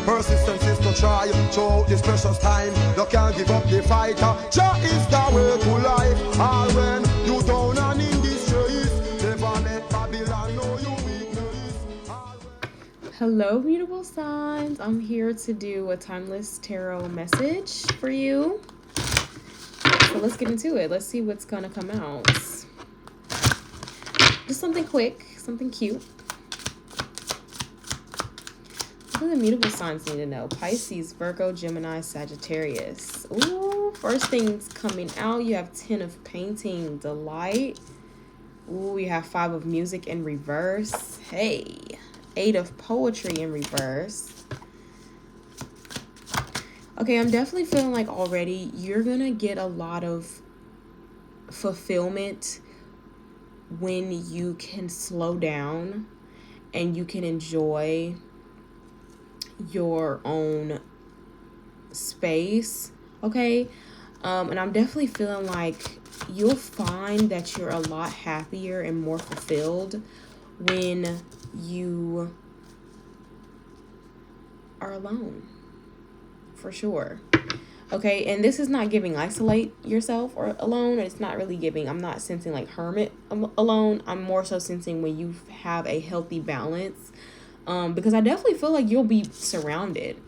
Persistence is to try throughout this precious time. You can't give up the fight. Jah is the way to life. All when you down and in disgrace, never let Babylon know you weakness. Hello, Mutable signs. I'm here to do a timeless tarot message for you. So let's get into it. Let's see what's gonna come out. Just something quick, something cute. What do the mutable signs need to know? Pisces, Virgo, Gemini, Sagittarius. Ooh, first things coming out. You have 10 of painting, delight. Ooh, you have 5 of music in reverse. Hey, 8 of poetry in reverse. Okay, I'm definitely feeling like already you're going to get a lot of fulfillment when you can slow down and you can enjoy your own space, okay? And I'm definitely feeling like you'll find that you're a lot happier and more fulfilled when you are alone, for sure. Okay, and this is not giving isolate yourself or alone. It's not really giving, I'm not sensing like hermit alone. I'm more so sensing when you have a healthy balance. Because I definitely feel like you'll be surrounded.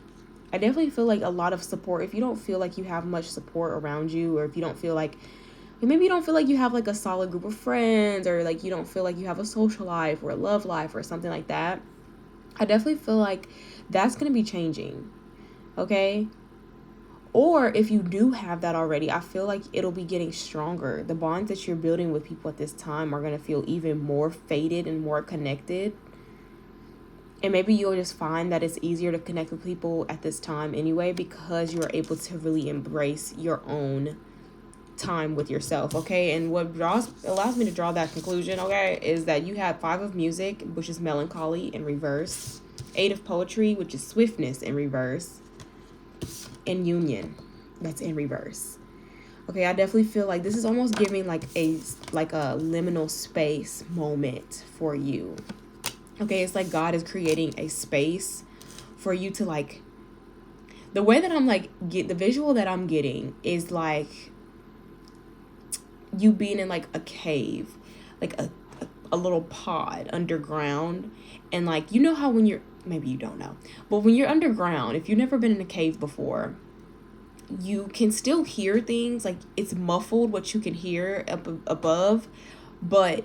I definitely feel like a lot of support. If you don't feel like you have much support around you, or if you don't feel like, maybe you don't feel like you have like a solid group of friends, or like you don't feel like you have a social life or a love life or something like that, I definitely feel like that's going to be changing. Okay? Or if you do have that already, I feel like it'll be getting stronger. The bonds that you're building with people at this time are going to feel even more faded and more connected. And maybe you'll just find that it's easier to connect with people at this time anyway, because you're able to really embrace your own time with yourself, okay? And what allows me to draw that conclusion, okay, is that you have 5 of music, which is melancholy in reverse, 8 of poetry, which is swiftness in reverse, and union, that's in reverse. Okay, I definitely feel like this is almost giving like a liminal space moment for you. Okay, it's like God is creating a space for you to like, the way that I'm like, the visual that I'm getting is like you being in like a cave, like a little pod underground. And like, you know how when you're, maybe you don't know, but when you're underground, if you've never been in a cave before, you can still hear things, like it's muffled what you can hear up above, but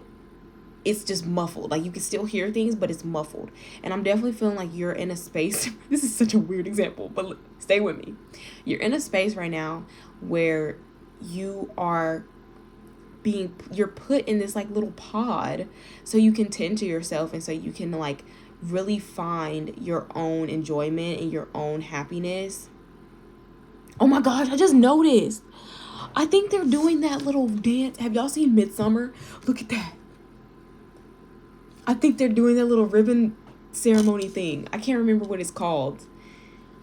it's just muffled. Like you can still hear things, but it's muffled. And I'm definitely feeling like you're in a space. This is such a weird example, but stay with me. You're in a space right now where you're put in this like little pod so you can tend to yourself, and so you can like really find your own enjoyment and your own happiness. Oh my gosh, I just noticed. I think they're doing that little dance. Have y'all seen Midsummer? Look at that. I think they're doing that little ribbon ceremony thing. I can't remember what it's called.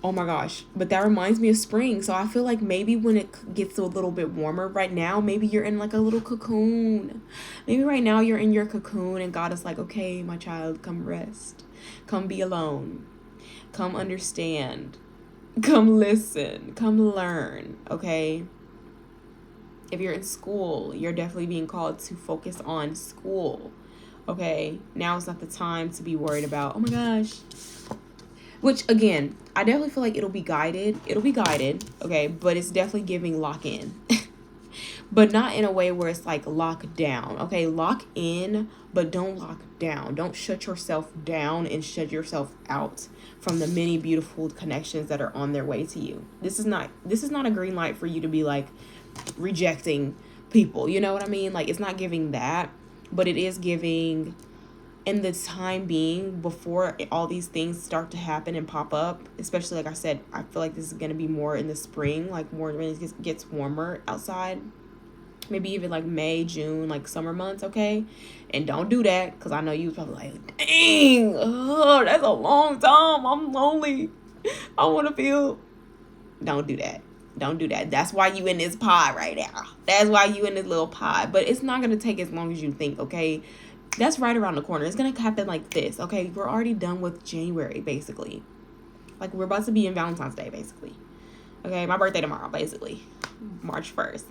Oh my gosh. But that reminds me of spring. So I feel like maybe when it gets a little bit warmer right now, maybe you're in like a little cocoon. Maybe right now you're in your cocoon and God is like, okay, my child, come rest. Come be alone. Come understand. Come listen. Come learn. Okay? If you're in school, you're definitely being called to focus on school. Okay, now is not the time to be worried about, oh my gosh. Which, again, I definitely feel like it'll be guided, okay? But it's definitely giving lock in. But not in a way where it's like lock down, okay? Lock in, but don't lock down. Don't shut yourself down and shut yourself out from the many beautiful connections that are on their way to you. This is not a green light for you to be like rejecting people, you know what I mean? Like, it's not giving that. But it is giving, in the time being, before all these things start to happen and pop up, especially like I said, I feel like this is going to be more in the spring, like more when it gets warmer outside. Maybe even like May, June, like summer months, okay? And don't do that, because I know you probably like, dang, that's a long time. I'm lonely. I want to feel. Don't do that. Don't do that. That's why you in this pod right now. That's why you in this little pod. But it's not going to take as long as you think, okay? That's right around the corner. It's going to happen like this. Okay, we're already done with January, basically. Like, we're about to be in Valentine's Day, basically. Okay, my birthday tomorrow, basically. March 1st.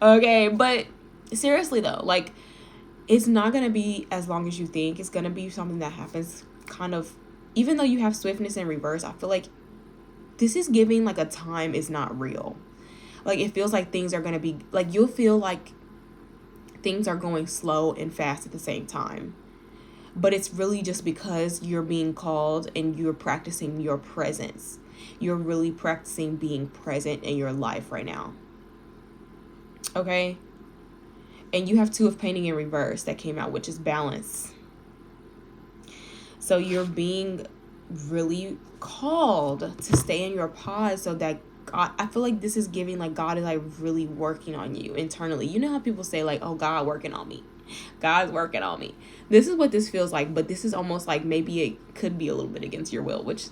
Okay, but seriously, though, like, it's not going to be as long as you think. It's going to be something that happens kind of, even though you have swiftness in reverse, I feel like this is giving, like, a time is not real. Like, it feels like things are going to be, like, you'll feel like things are going slow and fast at the same time. But it's really just because you're being called and you're practicing your presence. You're really practicing being present in your life right now. Okay? And you have 2 of Painting in reverse that came out, which is balance. So you're being really called to stay in your pause so that God, I feel like this is giving, like, God is, like, really working on you internally. You know how people say, like, oh, God working on me. God's working on me. This is what this feels like, but this is almost like maybe it could be a little bit against your will, which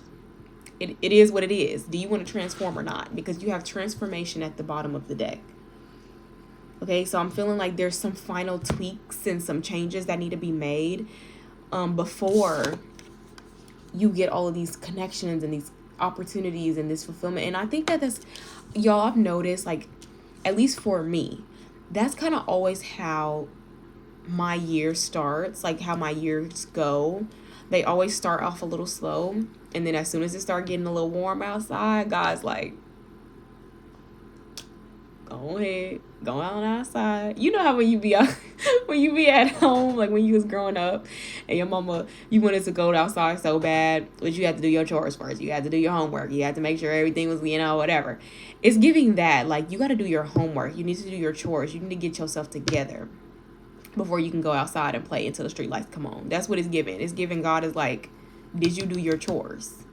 it is what it is. Do you want to transform or not? Because you have transformation at the bottom of the deck. Okay, so I'm feeling like there's some final tweaks and some changes that need to be made before you get all of these connections and these opportunities and this fulfillment. And I think that that's, y'all, I've noticed, like, at least for me, that's kind of always how my year starts, like how my years go. They always start off a little slow, and then as soon as it starts getting a little warm outside, God's like, go ahead, go out outside. You know how when you be out, when you be at home, like when you was growing up and your mama, you wanted to go outside so bad, but you had to do your chores first. You had to do your homework. You had to make sure everything was, whatever. It's giving that, like, you got to do your homework. You need to do your chores. You need to get yourself together before you can go outside and play until the street lights come on. That's what it's giving. It's giving God is like, did you do your chores?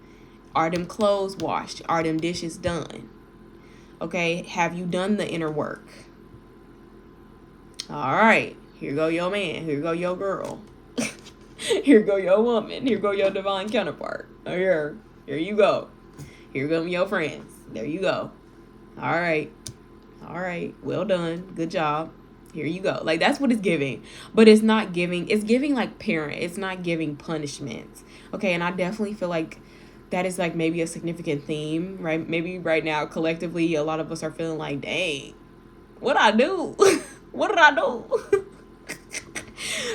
Are them clothes washed? Are them dishes done? Okay, have you done the inner work? All right, here go your man. Here go your girl. Here go your woman. Here go your divine counterpart. Here you go. Here go your friends. There you go. All right. Well done. Good job. Here you go. Like, that's what it's giving. But it's not giving. It's giving, like, parent. It's not giving punishment. Okay, and I definitely feel like that is, like, maybe a significant theme, right? Maybe right now, collectively, a lot of us are feeling like, dang, what'd I do? What did I do?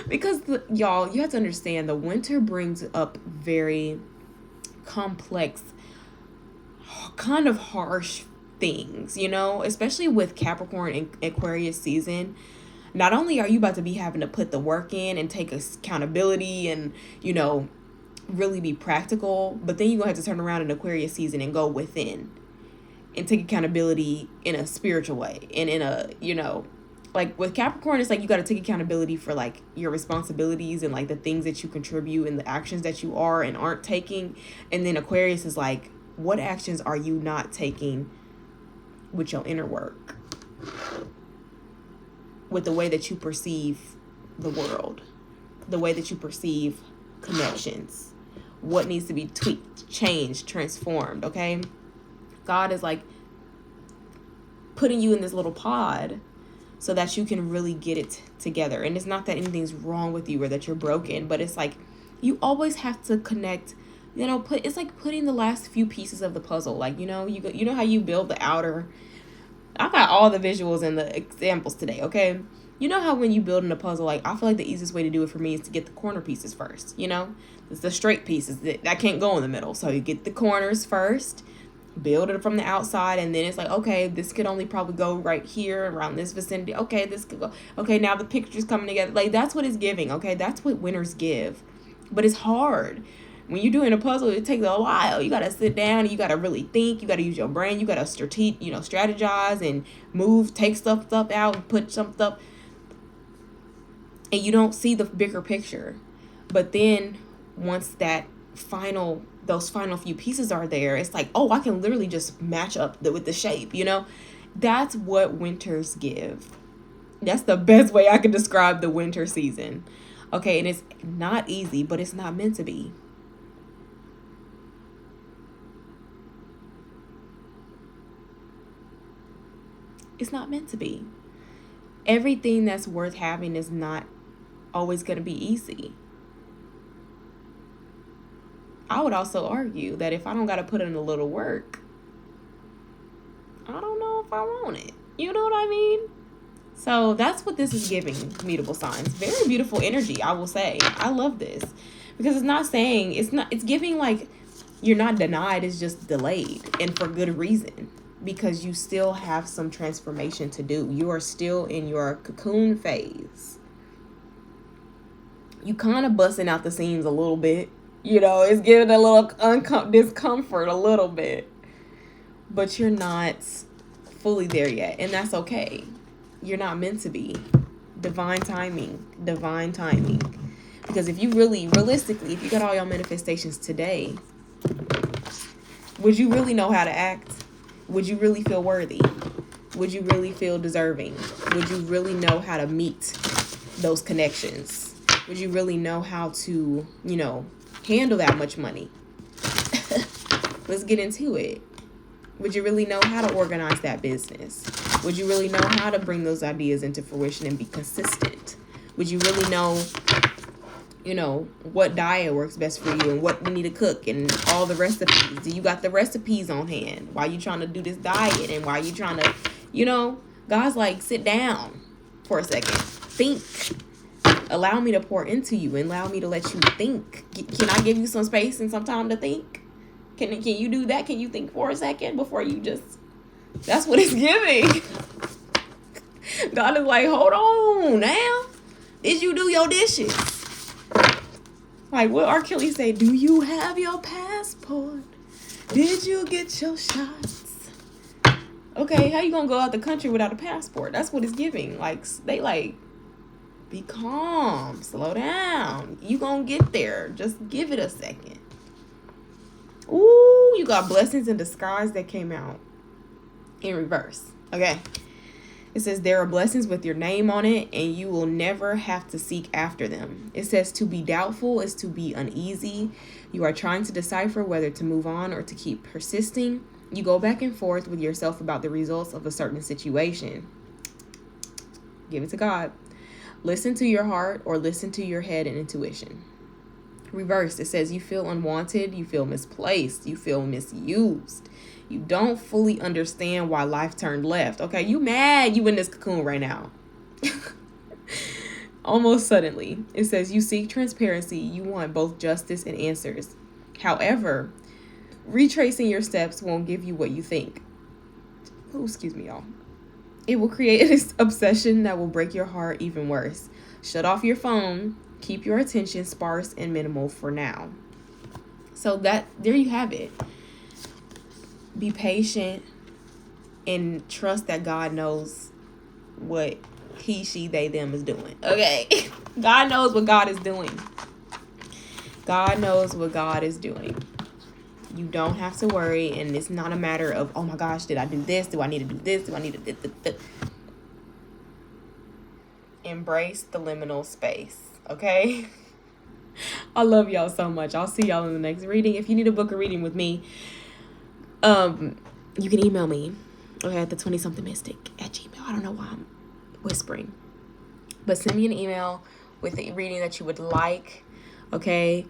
Because, y'all, you have to understand, the winter brings up very complex, kind of harsh things, especially with Capricorn and Aquarius season. Not only are you about to be having to put the work in and take accountability and, really be practical, but then you're going to have to turn around in Aquarius season and go within and take accountability in a spiritual way. And in a, like with Capricorn, it's like you got to take accountability for, like, your responsibilities and, like, the things that you contribute and the actions that you are and aren't taking. And then Aquarius is like, what actions are you not taking with your inner work, with the way that you perceive the world, the way that you perceive connections, what needs to be tweaked, changed, transformed. Okay, God is, like, putting you in this little pod so that you can really get it together. And it's not that anything's wrong with you or that you're broken, but it's like you always have to connect. It's like putting the last few pieces of the puzzle. Like, you know how you build the outer. I got all the visuals and the examples today, okay? You know how when you build in a puzzle, like, I feel like the easiest way to do it for me is to get the corner pieces first, It's the straight pieces that can't go in the middle. So you get the corners first, build it from the outside, and then it's like, okay, this could only probably go right here around this vicinity. Okay, this could go. Okay, now the picture's coming together. Like, that's what it's giving, okay? That's what winners give. But it's hard. When you're doing a puzzle, it takes a while. You got to sit down and you got to really think. You got to use your brain. You got to strategize and move, take stuff out and put some stuff. And you don't see the bigger picture. But then once those final few pieces are there, it's like, oh, I can literally just match up with the shape, That's what winters give. That's the best way I can describe the winter season. Okay, and it's not easy, but it's not meant to be. It's not meant to be. Everything that's worth having is not always going to be easy. I would also argue that if I don't got to put in a little work, I don't know if I want it. You know what I mean? So that's what this is giving, mutable signs. Very beautiful energy, I will say. I love this. Because it's not saying, it's giving like you're not denied, it's just delayed. And for good reason. Because you still have some transformation to do. You are still in your cocoon phase. You kind of busting out the seams a little bit. You know, it's giving a little discomfort a little bit. But you're not fully there yet. And that's okay. You're not meant to be. Divine timing. Divine timing. Because if you really, realistically, if you got all your manifestations today, would you really know how to act? Would you really feel worthy? Would you really feel deserving? Would you really know how to meet those connections? Would you really know how to, you know, handle that much money? Let's get into it. Would you really know how to organize that business? Would you really know how to bring those ideas into fruition and be consistent? Would you really know, you know, what diet works best for you and what you need to cook and all the recipes? Do you got the recipes on hand while you trying to do this diet and while you trying to, you know, God's like, sit down for a second. Think. Allow me to pour into you and allow me to let you think. Can I give you some space and some time to think? Can you do that? Can you think for a second before you just... That's what it's giving. God is like, hold on now. Did you do your dishes? Like what R. Kelly say, do you have your passport? Did you get your shots? Okay, how you gonna go out the country without a passport? That's what it's giving. Like, they like, be calm, slow down. You gonna get there. Just give it a second. Ooh, you got blessings in disguise that came out in reverse. Okay. It says there are blessings with your name on it and you will never have to seek after them. It says to be doubtful is to be uneasy. You are trying to decipher whether to move on or to keep persisting. You go back and forth with yourself about the results of a certain situation. Give it to God. Listen to your heart or listen to your head and intuition. Reverse, it says you feel unwanted, you feel misplaced, you feel misused. You don't fully understand why life turned left. Okay, you mad you in this cocoon right now. Almost suddenly, it says you seek transparency, you want both justice and answers. However, retracing your steps won't give you what you think. Oh, excuse me, y'all. It will create an obsession that will break your heart even worse. Shut off your phone. Keep your attention sparse and minimal for now. So there you have it. Be patient and trust that God knows what he, she, they, them is doing. Okay? God knows what God is doing. God knows what God is doing. You don't have to worry, and it's not a matter of, oh my gosh, did I do this? Do I need to do this? Do I need to do this? Embrace the liminal space. Okay? I love y'all so much. I'll see y'all in the next reading. If you need to book a reading with me, you can email me, okay, at the20somethingmystic@gmail. I don't know why I'm whispering, but send me an email with the reading that you would like, okay?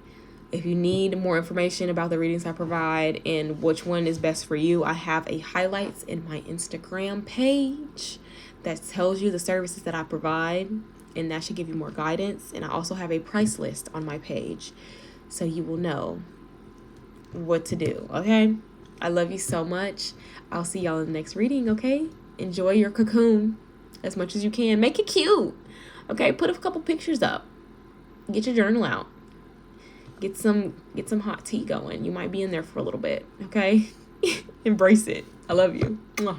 If you need more information about the readings I provide and which one is best for you, I have a highlights in my Instagram page that tells you the services that I provide, and that should give you more guidance. And I also have a price list on my page, so you will know what to do, okay? I love you so much. I'll see y'all in the next reading, okay? Enjoy your cocoon as much as you can. Make it cute, okay? Put a couple pictures up. Get your journal out. Get some hot tea going. You might be in there for a little bit, okay? Embrace it. I love you. Mwah.